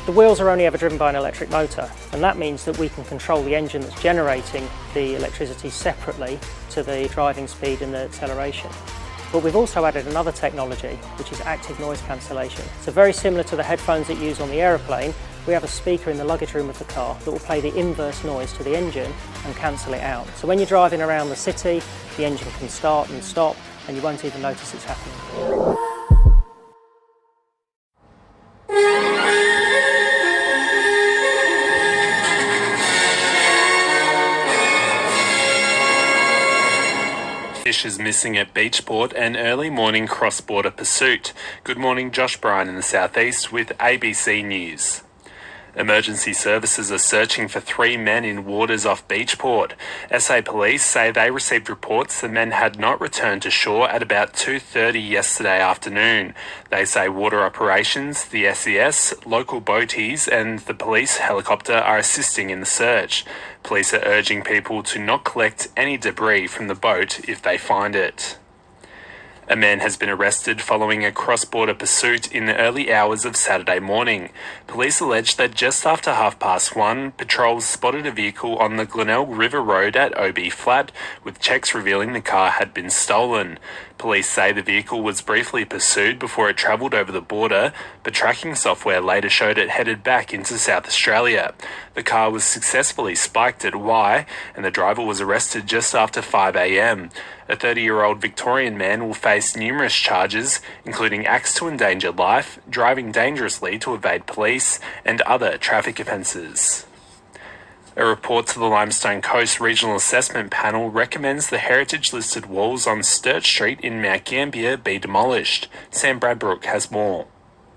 The wheels are only ever driven by an electric motor, and that means that we can control the engine that's generating the electricity separately to the driving speed and the acceleration. But we've also added another technology, which is active noise cancellation. So very similar to the headphones that you use on the aeroplane, we have a speaker in the luggage room of the car that will play the inverse noise to the engine and cancel it out. So when you're driving around the city, the engine can start and stop, and you won't even notice it's happening. Fish is missing at Beachport and early morning cross-border pursuit. Good morning, Josh Brydon in the southeast with ABC News. Emergency services are searching for 3 men in waters off Beachport. SA police say they received reports the men had not returned to shore at about 2:30 yesterday afternoon. They say water operations, the SES, local boaties and the police helicopter are assisting in the search. Police are urging people to not collect any debris from the boat if they find it. A man has been arrested following a cross-border pursuit in the early hours of Saturday morning. Police allege that just after 1:30, patrols spotted a vehicle on the Glenelg River Road at OB Flat, with checks revealing the car had been stolen. Police say the vehicle was briefly pursued before it travelled over the border, but tracking software later showed it headed back into South Australia. The car was successfully spiked at Y, and the driver was arrested just after 5 a.m. A 30-year-old Victorian man will face numerous charges, including acts to endanger life, driving dangerously to evade police, and other traffic offences. A report to the Limestone Coast Regional Assessment Panel recommends the heritage-listed walls on Sturt Street in Mount Gambier be demolished. Sam Bradbrook has more.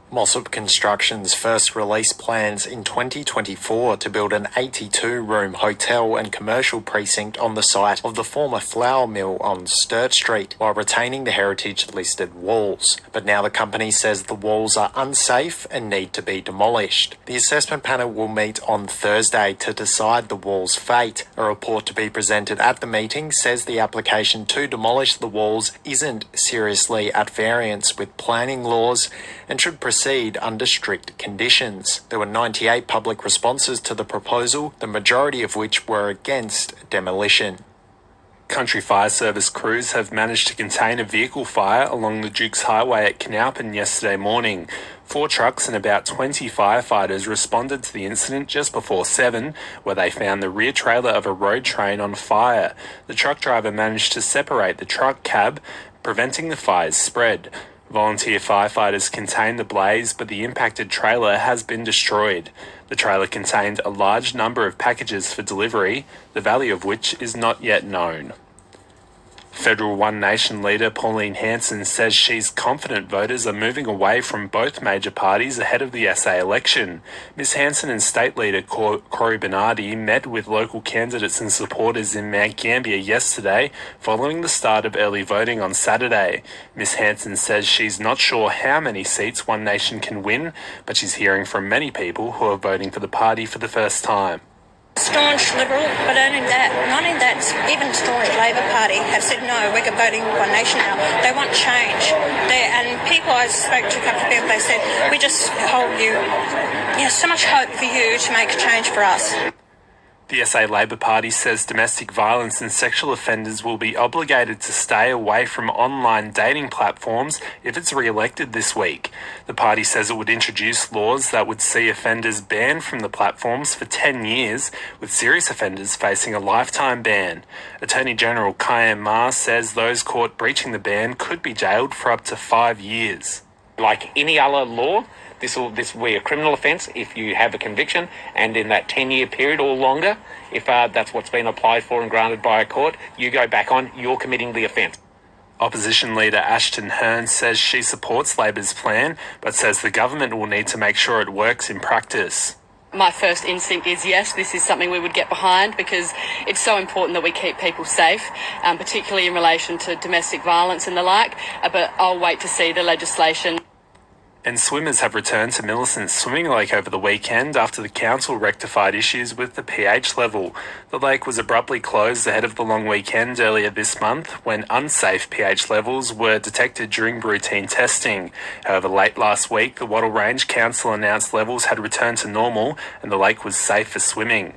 Mossop Constructions first released plans in 2024 to build an 82-room hotel and commercial precinct on the site of the former flour mill on Sturt Street, while retaining the heritage-listed walls. But now the company says the walls are unsafe and need to be demolished. The assessment panel will meet on Thursday to decide the wall's fate. A report to be presented at the meeting says the application to demolish the walls isn't seriously at variance with planning laws and should proceed under strict conditions. There were 98 public responses to the proposal, the majority of which were against demolition. Country Fire Service crews have managed to contain a vehicle fire along the Dukes Highway at Canalpin yesterday morning. 4 trucks and about 20 firefighters responded to the incident just before 7, where they found the rear trailer of a road train on fire. The truck driver managed to separate the truck cab, preventing the fire's spread. Volunteer firefighters contained the blaze, but the impacted trailer has been destroyed. The trailer contained a large number of packages for delivery, the value of which is not yet known. Federal One Nation leader Pauline Hanson says she's confident voters are moving away from both major parties ahead of the SA election. Ms Hanson and State Leader Cory Bernardi met with local candidates and supporters in Mount Gambier yesterday following the start of early voting on Saturday. Ms Hanson says she's not sure how many seats One Nation can win, but she's hearing from many people who are voting for the party for the first time. Staunch Liberal, but not in that, even staunch Labor Party have said no, we're voting One Nation now. They want change. And people I spoke to, a couple of people, they said, we just hold you, so much hope for you to make a change for us. The SA Labor Party says domestic violence and sexual offenders will be obligated to stay away from online dating platforms if it's re-elected this week. The party says it would introduce laws that would see offenders banned from the platforms for 10 years, with serious offenders facing a lifetime ban. Attorney General Kyan Ma says those caught breaching the ban could be jailed for up to 5 years. Like any other law, this will be a criminal offence if you have a conviction, and in that 10-year period or longer, if that's what's been applied for and granted by a court, you go back on, you're committing the offence. Opposition leader Ashton Hearn says she supports Labor's plan, but says the government will need to make sure it works in practice. My first instinct is yes, this is something we would get behind because it's so important that we keep people safe, particularly in relation to domestic violence and the like, but I'll wait to see the legislation. And swimmers have returned to Millicent's swimming lake over the weekend after the council rectified issues with the pH level. The lake was abruptly closed ahead of the long weekend earlier this month when unsafe pH levels were detected during routine testing. However, late last week, the Wattle Range Council announced levels had returned to normal and the lake was safe for swimming.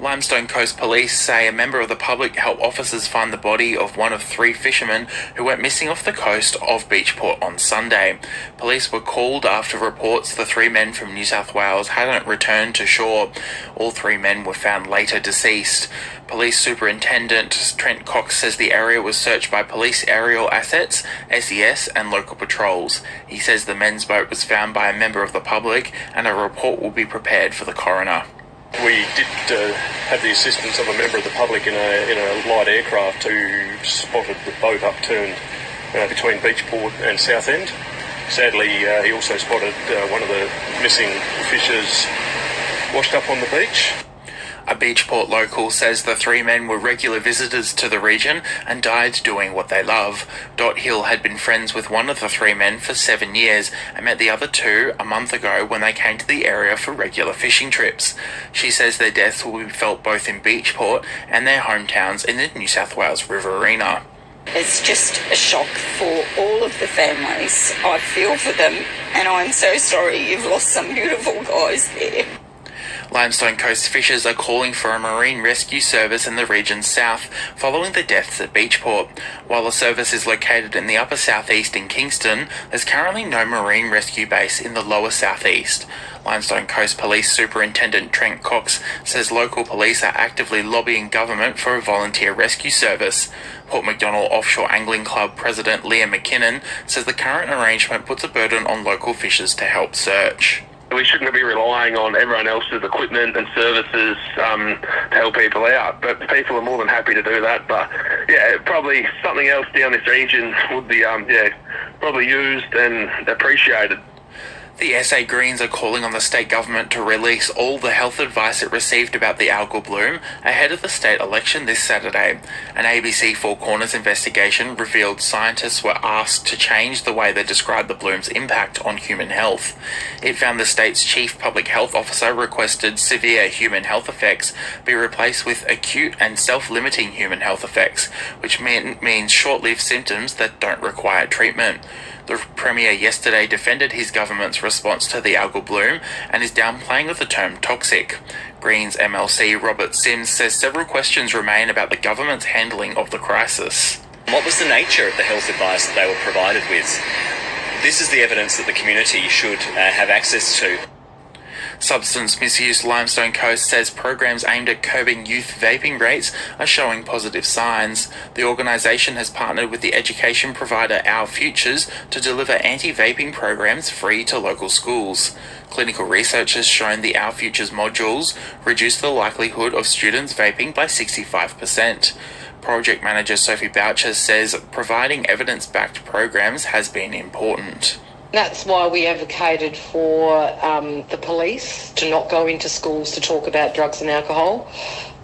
Limestone Coast Police say a member of the public helped officers find the body of one of 3 fishermen who went missing off the coast of Beachport on Sunday. Police were called after reports the 3 men from New South Wales hadn't returned to shore. All 3 men were found later deceased. Police Superintendent Trent Cox says the area was searched by police aerial assets, SES and local patrols. He says the men's boat was found by a member of the public and a report will be prepared for the coroner. We did have the assistance of a member of the public in a light aircraft who spotted the boat upturned between Beachport and Southend. Sadly, he also spotted one of the missing fishers washed up on the beach. A Beachport local says the 3 men were regular visitors to the region and died doing what they love. Dot Hill had been friends with one of the 3 men for 7 years and met the other 2 a month ago when they came to the area for regular fishing trips. She says their deaths will be felt both in Beachport and their hometowns in the New South Wales Riverina. It's just a shock for all of the families. I feel for them and I'm so sorry you've lost some beautiful guys there. Limestone Coast fishers are calling for a marine rescue service in the region's south following the deaths at Beachport. While the service is located in the upper southeast in Kingston, there's currently no marine rescue base in the lower southeast. Limestone Coast Police Superintendent Trent Cox says local police are actively lobbying government for a volunteer rescue service. Port MacDonnell Offshore Angling Club President Leah McKinnon says the current arrangement puts a burden on local fishers to help search. We shouldn't be relying on everyone else's equipment and services to help people out, but people are more than happy to do that. But yeah, probably something else down this region would be probably used and appreciated. The SA Greens are calling on the state government to release all the health advice it received about the algal bloom ahead of the state election this Saturday. An ABC Four Corners investigation revealed scientists were asked to change the way they describe the bloom's impact on human health. It found the state's chief public health officer requested severe human health effects be replaced with acute and self-limiting human health effects, which means short-lived symptoms that don't require treatment. The Premier yesterday defended his government's response to the algal bloom and is downplaying of the term toxic. Greens MLC Robert Sims says several questions remain about the government's handling of the crisis. What was the nature of the health advice that they were provided with? This is the evidence that the community should have access to. Substance Misuse Limestone Coast says programs aimed at curbing youth vaping rates are showing positive signs. The organisation has partnered with the education provider Our Futures to deliver anti-vaping programs free to local schools. Clinical research has shown the Our Futures modules reduce the likelihood of students vaping by 65%. Project manager Sophie Boucher says providing evidence-backed programs has been important. That's why we advocated for the police to not go into schools to talk about drugs and alcohol,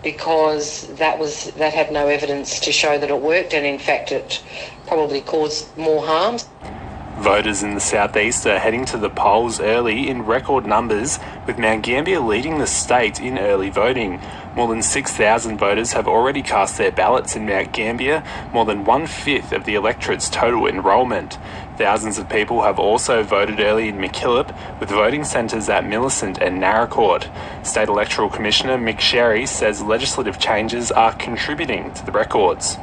because that had no evidence to show that it worked, and in fact it probably caused more harm. Voters in the southeast are heading to the polls early in record numbers, with Mount Gambier leading the state in early voting. More than 6,000 voters have already cast their ballots in Mount Gambier, more than 1/5 of the electorate's total enrolment. Thousands of people have also voted early in McKillop, with voting centres at Millicent and Narracourt. State Electoral Commissioner Mick Sherry says legislative changes are contributing to the records.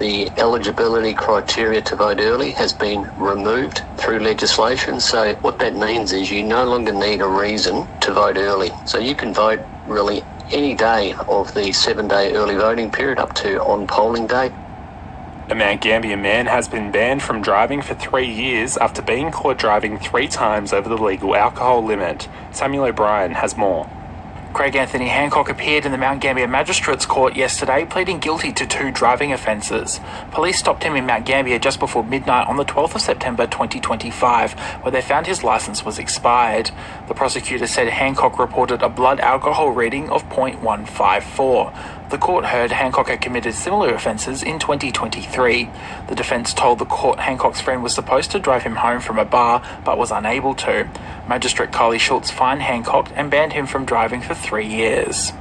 The eligibility criteria to vote early has been removed through legislation. So what that means is you no longer need a reason to vote early. So you can vote really any day of the 7-day early voting period up to on polling day. A Mount Gambier man has been banned from driving for 3 years after being caught driving 3 times over the legal alcohol limit. Samuel O'Brien has more. Craig Anthony Hancock appeared in the Mount Gambier Magistrates Court yesterday, pleading guilty to 2 driving offences. Police stopped him in Mount Gambier just before midnight on the 12th of September 2025, where they found his licence was expired. The prosecutor said Hancock reported a blood alcohol reading of 0.154. The court heard Hancock had committed similar offences in 2023. The defence told the court Hancock's friend was supposed to drive him home from a bar but was unable to. Magistrate Kylie Schultz fined Hancock and banned him from driving for 3 years.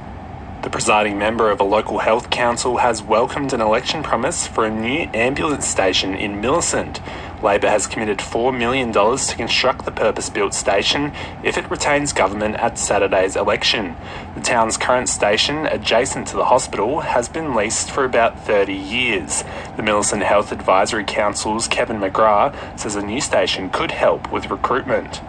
The presiding member of a local health council has welcomed an election promise for a new ambulance station in Millicent. Labor has committed $4 million to construct the purpose-built station if it retains government at Saturday's election. The town's current station, adjacent to the hospital, has been leased for about 30 years. The Millicent Health Advisory Council's Kevin McGrath says a new station could help with recruitment.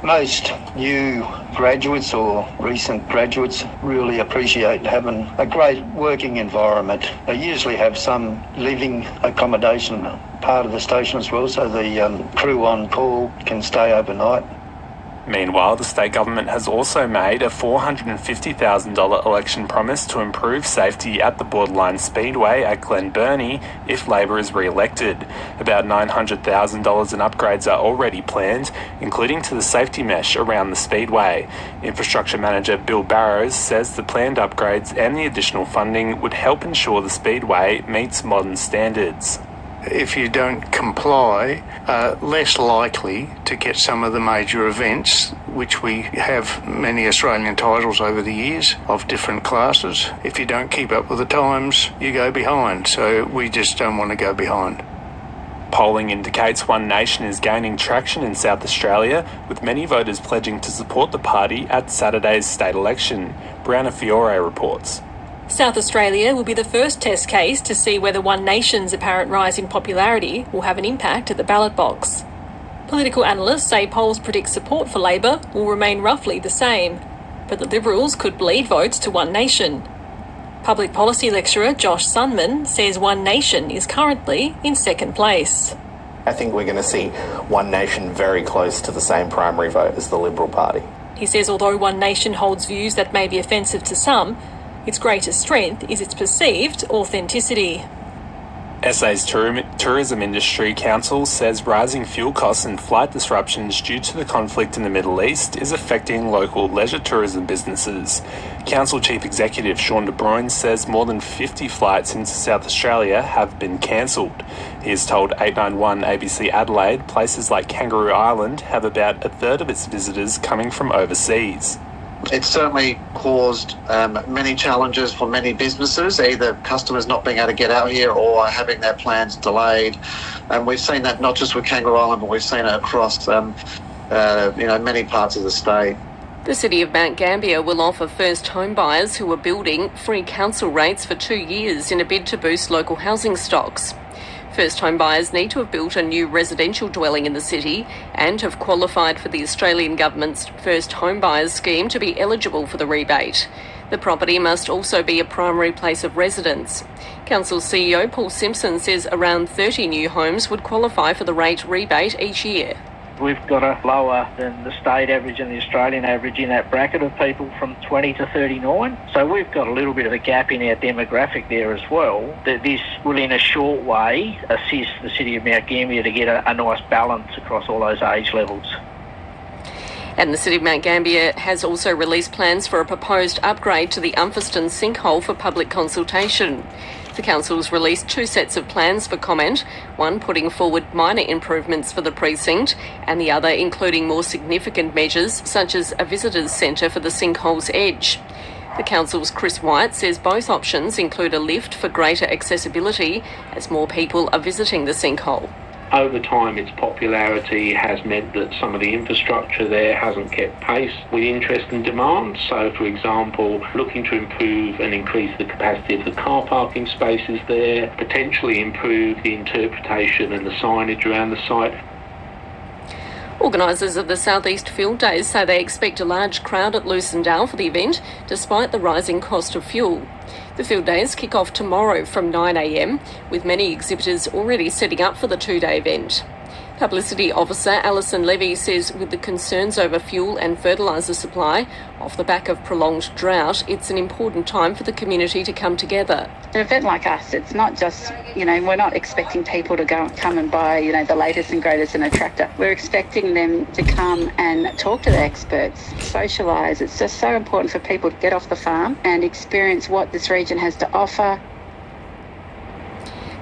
Most new graduates or recent graduates really appreciate having a great working environment. They usually have some living accommodation part of the station as well, so the crew on call can stay overnight. Meanwhile, the state government has also made a $450,000 election promise to improve safety at the Borderline Speedway at Glen Burnie if Labor is re-elected. About $900,000 in upgrades are already planned, including to the safety mesh around the speedway. Infrastructure Manager Bill Barrows says the planned upgrades and the additional funding would help ensure the speedway meets modern standards. If you don't comply, less likely to get some of the major events, which we have many Australian titles over the years of different classes. If you don't keep up with the times, you go behind. So we just don't want to go behind. Polling indicates One Nation is gaining traction in South Australia, with many voters pledging to support the party at Saturday's state election. Brianna Fiore reports. South Australia will be the first test case to see whether One Nation's apparent rise in popularity will have an impact at the ballot box. Political analysts say polls predict support for Labor will remain roughly the same, but the Liberals could bleed votes to One Nation. Public policy lecturer Josh Sunman says One Nation is currently in second place. I think we're going to see One Nation very close to the same primary vote as the Liberal Party. He says although One Nation holds views that may be offensive to some, its greatest strength is its perceived authenticity. SA's Tourism Industry Council says rising fuel costs and flight disruptions due to the conflict in the Middle East is affecting local leisure tourism businesses. Council Chief Executive Sean De Bruyne says more than 50 flights into South Australia have been cancelled. He has told 891 ABC Adelaide places like Kangaroo Island have about a third of its visitors coming from overseas. It's certainly caused many challenges for many businesses, either customers not being able to get out here or having their plans delayed. And we've seen that not just with Kangaroo Island, but we've seen it across many parts of the state. The City of Mount Gambier will offer first home buyers who are building free council rates for 2 years in a bid to boost local housing stocks. First home buyers need to have built a new residential dwelling in the city and have qualified for the Australian Government's First Home Buyers scheme to be eligible for the rebate. The property must also be a primary place of residence. Council CEO Paul Simpson says around 30 new homes would qualify for the rate rebate each year. We've got a lower than the state average and the Australian average in that bracket of people from 20 to 39. So we've got a little bit of a gap in our demographic there as well. That this will in a short way assist the City of Mount Gambier to get a nice balance across all those age levels. And the City of Mount Gambier has also released plans for a proposed upgrade to the Umphaston sinkhole for public consultation. The council's released 2 sets of plans for comment, one putting forward minor improvements for the precinct and the other including more significant measures such as a visitors centre for the sinkhole's edge. The council's Chris White says both options include a lift for greater accessibility as more people are visiting the sinkhole. Over time, its popularity has meant that some of the infrastructure there hasn't kept pace with interest and demand. So, for example, looking to improve and increase the capacity of the car parking spaces there, potentially improve the interpretation and the signage around the site. Organisers of the South East Field Days say they expect a large crowd at Lucindale for the event, despite the rising cost of fuel. The Field Days kick off tomorrow from 9 a.m, with many exhibitors already setting up for the 2-day event. Publicity Officer Alison Levy says with the concerns over fuel and fertiliser supply off the back of prolonged drought, it's an important time for the community to come together. An event like us, it's not just, we're not expecting people to come and buy, the latest and greatest in a tractor. We're expecting them to come and talk to the experts, socialise. It's just so important for people to get off the farm and experience what this region has to offer.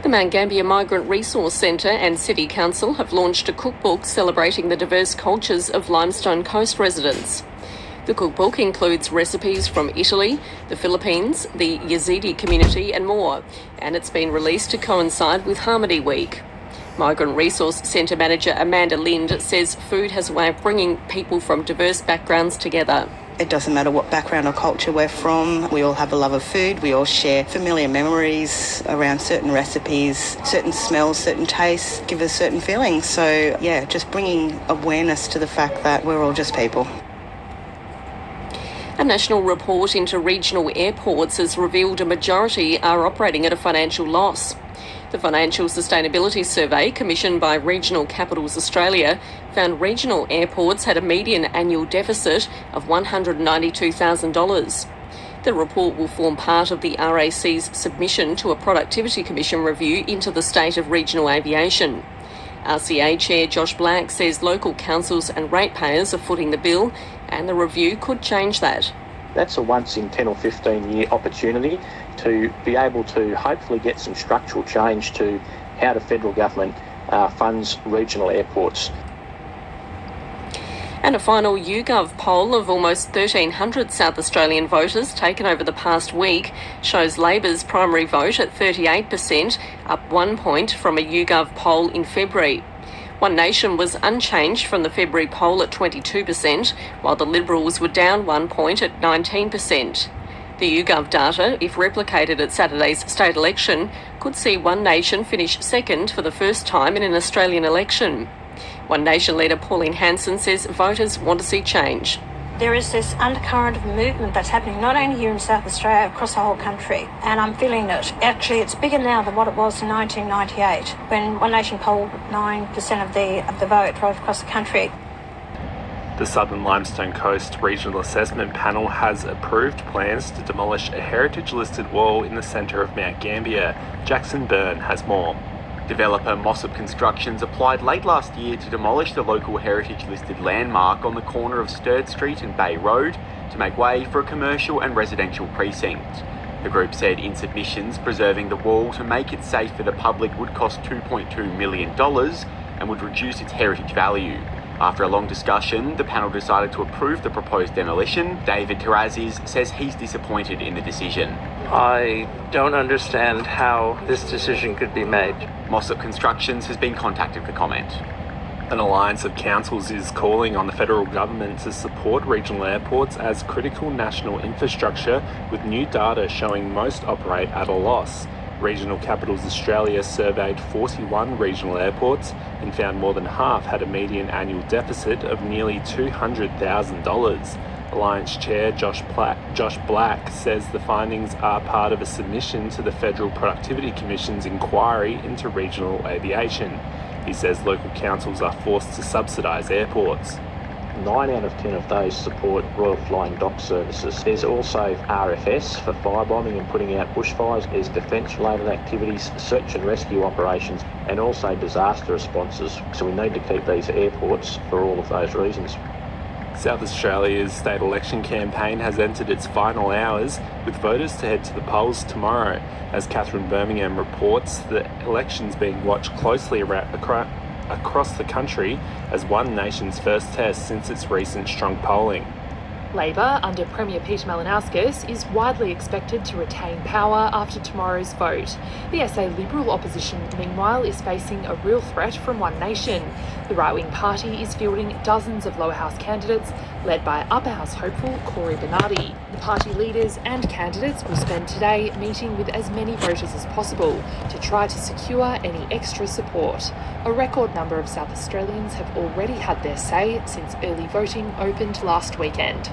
The Mount Gambier Migrant Resource Centre and City Council have launched a cookbook celebrating the diverse cultures of Limestone Coast residents. The cookbook includes recipes from Italy, the Philippines, the Yazidi community and more, and it's been released to coincide with Harmony Week. Migrant Resource Centre Manager Amanda Lind says food has a way of bringing people from diverse backgrounds together. It doesn't matter what background or culture we're from. We all have a love of food. We all share familiar memories around certain recipes, certain smells, certain tastes, give us certain feelings. So, just bringing awareness to the fact that we're all just people. A national report into regional airports has revealed a majority are operating at a financial loss. The Financial Sustainability Survey, commissioned by Regional Capitals Australia, found regional airports had a median annual deficit of $192,000. The report will form part of the RAC's submission to a Productivity Commission review into the state of regional aviation. RCA Chair Josh Black says local councils and ratepayers are footing the bill, and the review could change that. That's a once in 10 or 15 year opportunity to be able to hopefully get some structural change to how the federal government funds regional airports. And a final YouGov poll of almost 1,300 South Australian voters taken over the past week shows Labor's primary vote at 38%, up 1 point from a YouGov poll in February. One Nation was unchanged from the February poll at 22%, while the Liberals were down 1 point at 19%. The YouGov data, if replicated at Saturday's state election, could see One Nation finish second for the first time in an Australian election. One Nation leader Pauline Hanson says voters want to see change. There is this undercurrent of movement that's happening not only here in South Australia, across the whole country, and I'm feeling it. Actually, it's bigger now than what it was in 1998, when One Nation polled 9% of the vote right across the country. The Southern Limestone Coast Regional Assessment Panel has approved plans to demolish a heritage-listed wall in the centre of Mount Gambier. Jackson Byrne has more. Developer Mossop Constructions applied late last year to demolish the local heritage-listed landmark on the corner of Sturt Street and Bay Road to make way for a commercial and residential precinct. The group said in submissions preserving the wall to make it safe for the public would cost $2.2 million and would reduce its heritage value. After a long discussion, the panel decided to approve the proposed demolition. David Terrazis says he's disappointed in the decision. I don't understand how this decision could be made. Mossop Constructions has been contacted for comment. An alliance of councils is calling on the federal government to support regional airports as critical national infrastructure, with new data showing most operate at a loss. Regional Capitals Australia surveyed 41 regional airports and found more than half had a median annual deficit of nearly $200,000. Alliance Chair Josh Black says the findings are part of a submission to the Federal Productivity Commission's inquiry into regional aviation. He says local councils are forced to subsidise airports. 9 out of 10 of those support Royal Flying Dock Services. There's also RFS for firebombing and putting out bushfires. There's defence-related activities, search and rescue operations, and also disaster responses. So we need to keep these airports for all of those reasons. South Australia's state election campaign has entered its final hours, with voters to head to the polls tomorrow. As Catherine Birmingham reports, the election's being watched closely across the country as One Nation's first test since its recent strong polling. Labor, under Premier Peter Malinauskas, is widely expected to retain power after tomorrow's vote. The SA Liberal opposition, meanwhile, is facing a real threat from One Nation. The right-wing party is fielding dozens of lower house candidates, led by upper house hopeful Corey Bernardi. The party leaders and candidates will spend today meeting with as many voters as possible to try to secure any extra support. A record number of South Australians have already had their say since early voting opened last weekend.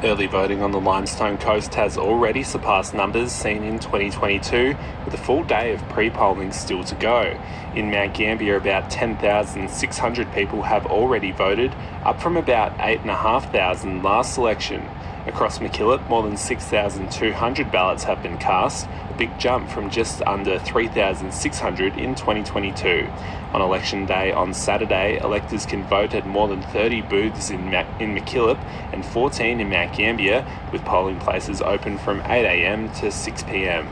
Early voting on the Limestone coast has already surpassed numbers seen in 2022, with a full day of pre-polling still to go. In Mount Gambier, about 10,600 people have already voted, up from about 8,500 last election. Across McKillop, more than 6,200 ballots have been cast, a big jump from just under 3,600 in 2022. On election day on Saturday, electors can vote at more than 30 booths in McKillop and 14 in Mount Gambier, with polling places open from 8 a.m. to 6 p.m.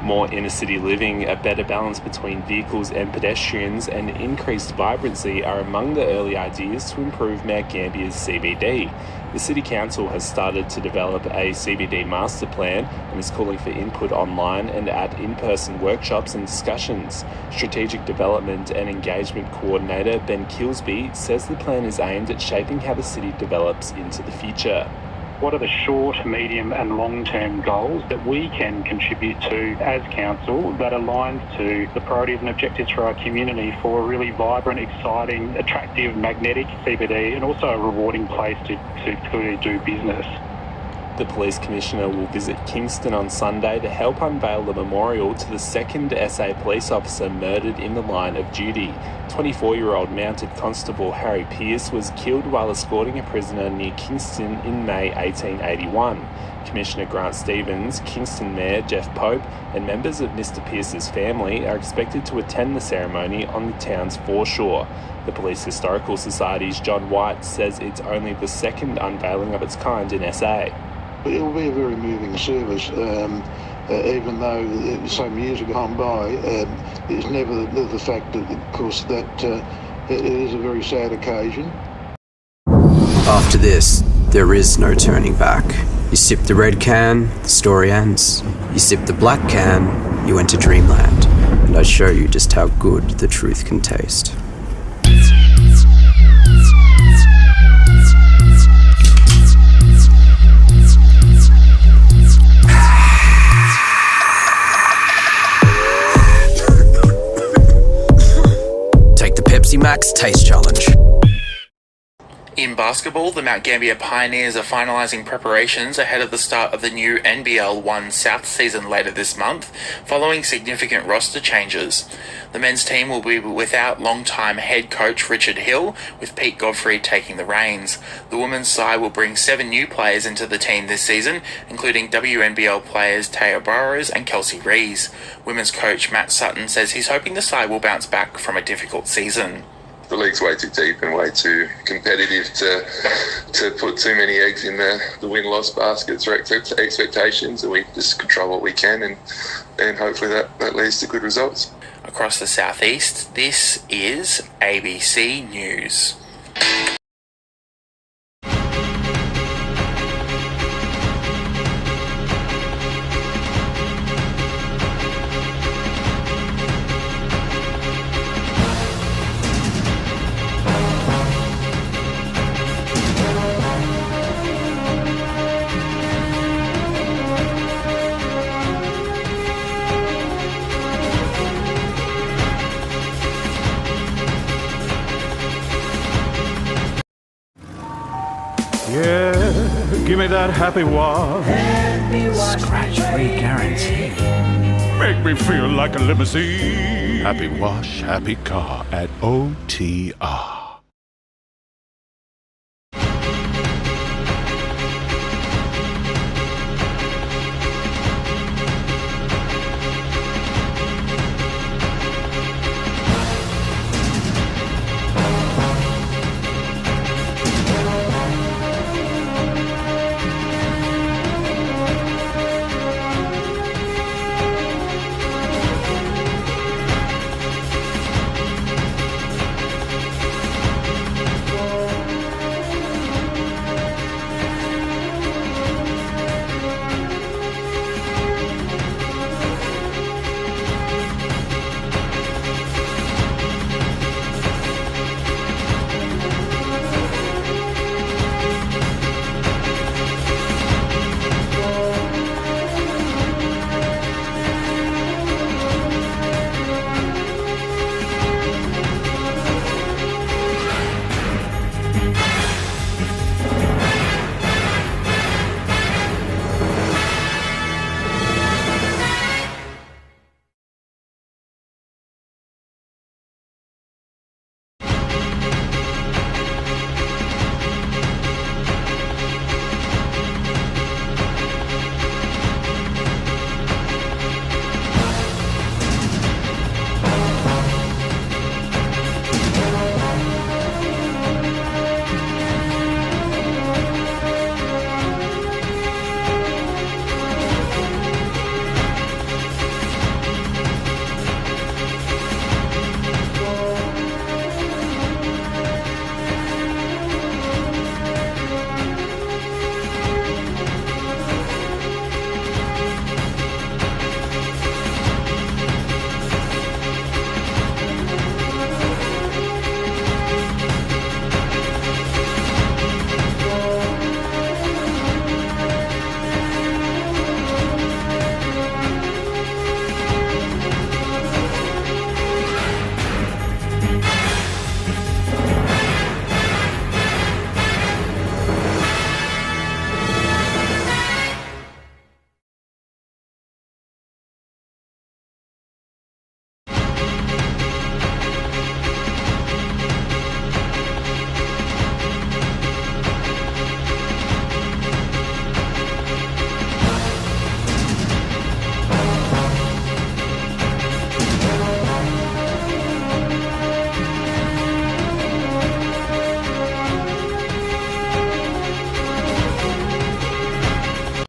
More inner-city living, a better balance between vehicles and pedestrians, and increased vibrancy are among the early ideas to improve Mount Gambier's CBD. The City Council has started to develop a CBD master plan and is calling for input online and at in-person workshops and discussions. Strategic Development and Engagement Coordinator Ben Kilsby says the plan is aimed at shaping how the city develops into the future. What are the short, medium and long-term goals that we can contribute to as council that aligns to the priorities and objectives for our community for a really vibrant, exciting, attractive, magnetic CBD and also a rewarding place to clearly do business. The Police Commissioner will visit Kingston on Sunday to help unveil the memorial to the second SA police officer murdered in the line of duty. 24-year-old Mounted Constable Harry Pearce was killed while escorting a prisoner near Kingston in May 1881. Commissioner Grant Stevens, Kingston Mayor Jeff Pope and members of Mr Pearce's family are expected to attend the ceremony on the town's foreshore. The Police Historical Society's John White says it's only the second unveiling of its kind in SA. It will be a very moving service, even though some years have gone by. It's never the fact that, of course, that it is a very sad occasion. After this, there is no turning back. You sip the red can, the story ends. You sip the black can, you enter dreamland. And I show you just how good the truth can taste. Max Taste Challenge. In basketball, the Mount Gambier Pioneers are finalising preparations ahead of the start of the new NBL 1 South season later this month, following significant roster changes. The men's team will be without long-time head coach Richard Hill, with Pete Godfrey taking the reins. The women's side will bring 7 new players into the team this season, including WNBL players Taya Burrows and Kelsey Rees. Women's coach Matt Sutton says he's hoping the side will bounce back from a difficult season. The league's way too deep and way too competitive to put too many eggs in the win-loss baskets or expectations, and we just control what we can and hopefully that leads to good results. Across the southeast, this is ABC News. Yeah, give me that happy wash. Scratch-free guarantee. Make me feel like a limousine. Happy wash, happy car at OTR.